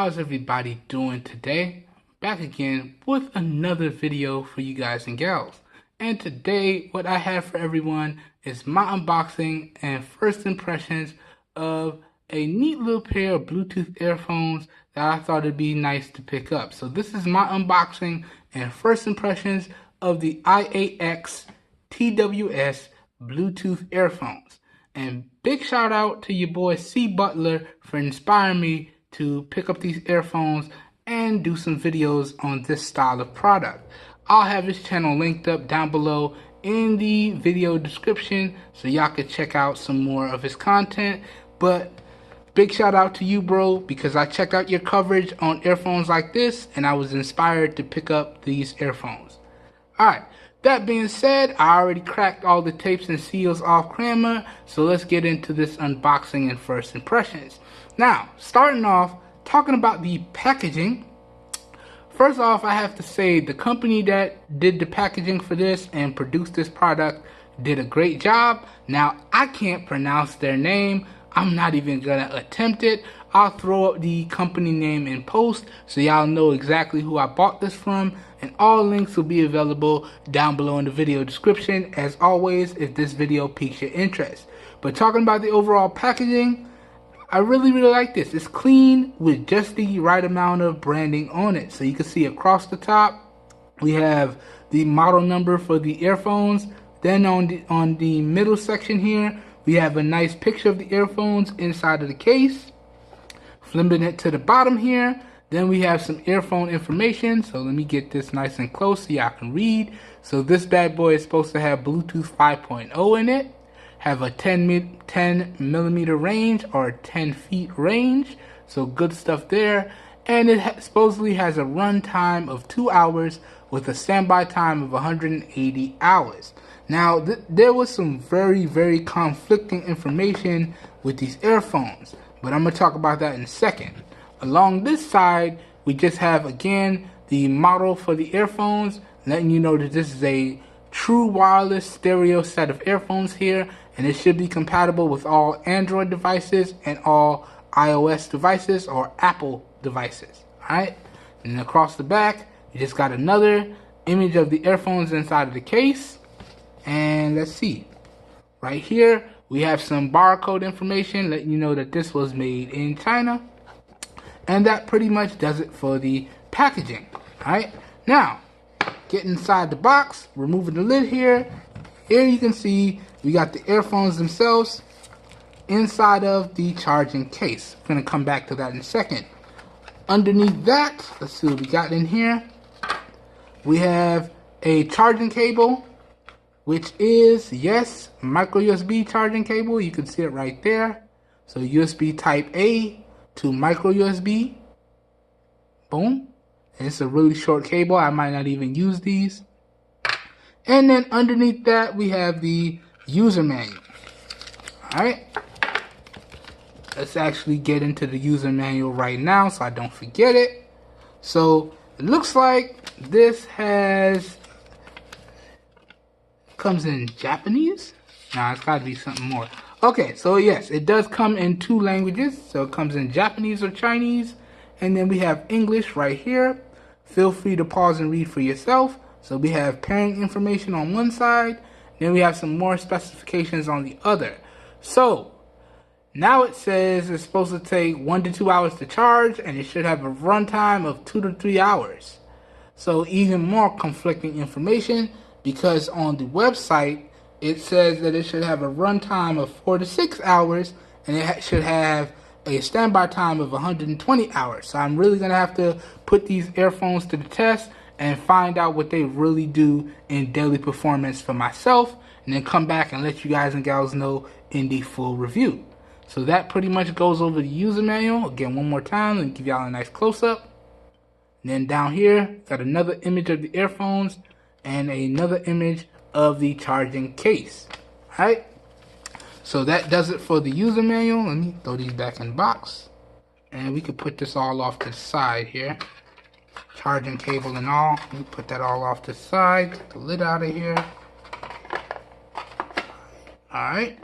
How's everybody doing today? Back again with another video for you guys and gals. And today what I have for everyone is my unboxing and first impressions of a neat little pair of Bluetooth earphones that I thought it'd be nice to pick up. So this is my unboxing and first impressions of the I8X TWS Bluetooth earphones. And big shout out to your boy C Butler for inspiring me to pick up these earphones and do some videos on this style of product. I'll have his channel linked up down below in the video description so y'all can check out some more of his content. But big shout out to you, bro, because I checked out your coverage on earphones like this and I was inspired to pick up these earphones. Alright, that being said, I already cracked all the tapes and seals off camera, so let's get into this unboxing and first impressions. Now, starting off, talking about the packaging. First off, I have to say the company that did the packaging for this and produced this product did a great job. Now, I can't pronounce their name. I'm not even gonna attempt it. I'll throw up the company name in post so y'all know exactly who I bought this from, and all links will be available down below in the video description as always if this video piques your interest. But talking about the overall packaging, I really like this. It's clean with just the right amount of branding on it. So you can see across the top we have the model number for the earphones. Then on the middle section here we have a nice picture of the earphones inside of the case. Flipping it to the bottom here, then we have some earphone information. So let me get this nice and close so y'all can read. So this bad boy is supposed to have Bluetooth 5.0 in it, have a 10 millimeter range or 10 feet range, so good stuff there. And it supposedly has a run time of 2 hours with a standby time of 180 hours. Now there was some very conflicting information with these earphones, but I'm going to talk about that in a second. Along this side, we just have, again, the model for the earphones, letting you know that this is a true wireless stereo set of earphones here, and it should be compatible with all Android devices and all iOS devices or Apple devices. Alright, and across the back, you just got another image of the earphones inside of the case. And let's see, right here, we have some barcode information letting you know that this was made in China. And that pretty much does it for the packaging. Alright, now, get inside the box, removing the lid here. Here you can see we got the earphones themselves inside of the charging case. I'm going to come back to that in a second. Underneath that, let's see what we got in here. We have a charging cable, which is, yes, micro USB charging cable. You can see it right there. So USB type A to micro USB. Boom. And it's a really short cable. I might not even use these. And then underneath that, we have the user manual. Alright. Let's actually get into the user manual right now so I don't forget it. So it looks like this comes in Japanese. Nah, it's gotta be something more. Okay, so yes, it does come in 2 languages. So it comes in Japanese or Chinese. And then we have English right here. Feel free to pause and read for yourself. So we have pairing information on one side. Then we have some more specifications on the other. So now it says it's supposed to take 1 to 2 hours to charge, and it should have a runtime of 2 to 3 hours. So even more conflicting information, because on the website it says that it should have a runtime of 4 to 6 hours, and it should have a standby time of 120 hours. So I'm really gonna have to put these earphones to the test and find out what they really do in daily performance for myself, and then come back and let you guys and gals know in the full review. So that pretty much goes over the user manual. Again, one more time, let me give y'all a nice close-up. And then down here, got another image of the earphones and another image of the charging case. Alright, so that does it for the user manual. Let me throw these back in the box. And we can put this all off to the side here. Charging cable and all. Let me put that all off to the side. Get the lid out of here. Alright,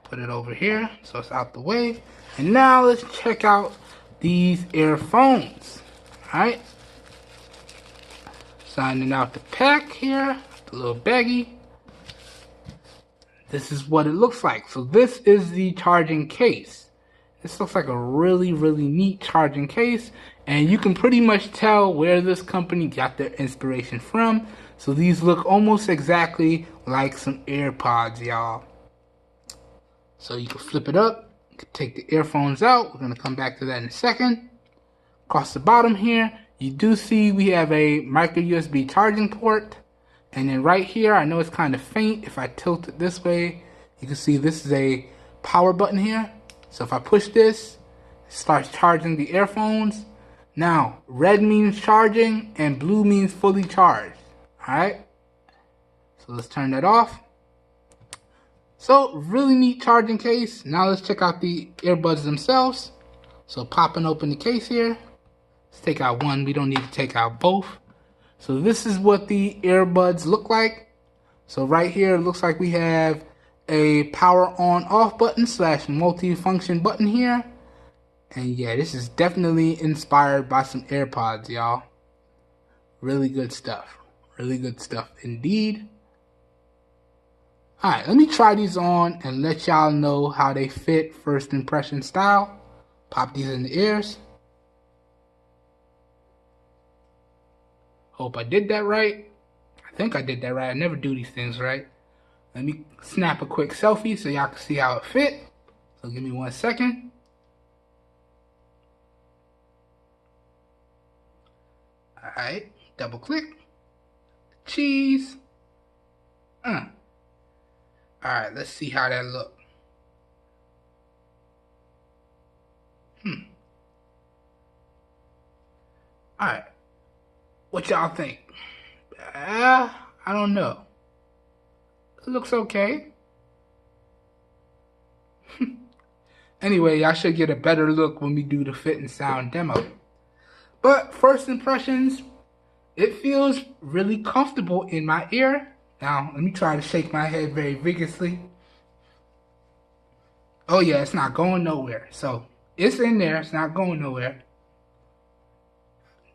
put it over here so it's out the way. And now let's check out these earphones. Alright. Signing out the pack here, the little baggie. This is what it looks like. So this is the charging case. This looks like a really neat charging case, and you can pretty much tell where this company got their inspiration from. So these look almost exactly like some AirPods, y'all. So you can flip it up, you can take the earphones out. We're gonna come back to that in a second. Across the bottom here, you do see we have a micro USB charging port. And then right here, I know it's kind of faint. If I tilt it this way, you can see this is a power button here. So if I push this, it starts charging the earphones. Now, red means charging and blue means fully charged. Alright? So let's turn that off. So, really neat charging case. Now let's check out the earbuds themselves. So popping open the case here. Let's take out one. We don't need to take out both. So this is what the earbuds look like. So right here, it looks like we have a power on off button / multi-function button here. And yeah, this is definitely inspired by some AirPods, y'all. Really good stuff. Really good stuff indeed. Alright, let me try these on and let y'all know how they fit first impression style. Pop these in the ears. Hope I did that right. I think I did that right. I never do these things right. Let me snap a quick selfie so y'all can see how it fit. So give me 1 second. Alright, double click. Cheese. Alright, let's see how that look. Alright. What y'all think? I don't know. It looks okay. Anyway, I should get a better look when we do the fit and sound demo. But first impressions, it feels really comfortable in my ear. Now, let me try to shake my head very vigorously. Oh yeah, it's not going nowhere. So, it's in there, it's not going nowhere.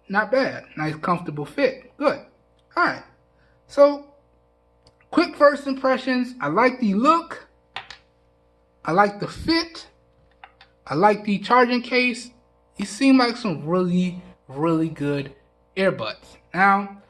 Not bad. Nice comfortable fit. Good. Alright. So, quick first impressions. I like the look. I like the fit. I like the charging case. These seem like some really good earbuds. Now,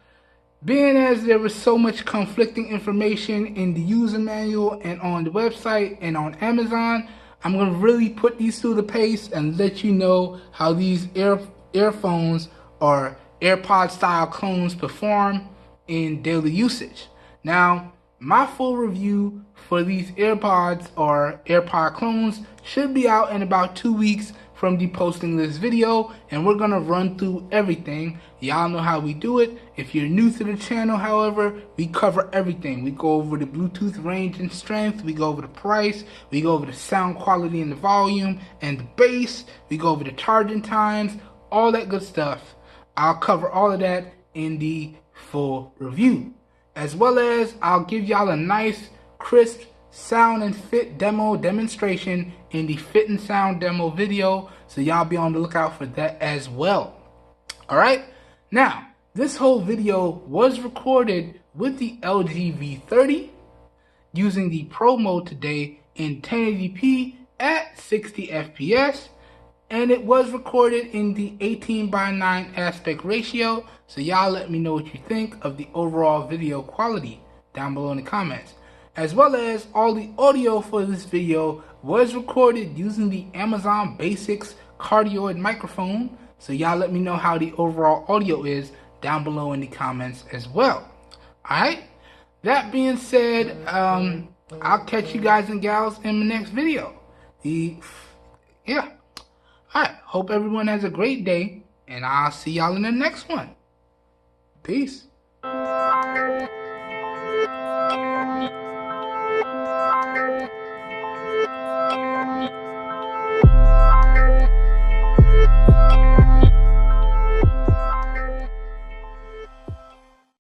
being as there was so much conflicting information in the user manual and on the website and on Amazon, I'm going to really put these through the pace and let you know how these earphones or AirPod style clones perform in daily usage. Now, my full review for these AirPods or AirPod clones should be out in about 2 weeks from the posting this video, and we're gonna run through everything. Y'all know how we do it. If you're new to the channel, however, we cover everything. We go over the Bluetooth range and strength, we go over the price, we go over the sound quality and the volume and the bass, we go over the charging times, all that good stuff. I'll cover all of that in the full review, as well as I'll give y'all a nice crisp sound and fit demo demonstration in the fit and sound demo video, so y'all be on the lookout for that as well. Alright, now this whole video was recorded with the LG V30 using the Pro mode today in 1080p at 60 FPS, and it was recorded in the 18:9 aspect ratio. So y'all let me know what you think of the overall video quality down below in the comments. As well as all the audio for this video was recorded using the Amazon Basics cardioid microphone. So y'all let me know how the overall audio is down below in the comments as well. Alright, that being said, I'll catch you guys and gals in the next video. Alright, hope everyone has a great day, and I'll see y'all in the next one. Peace.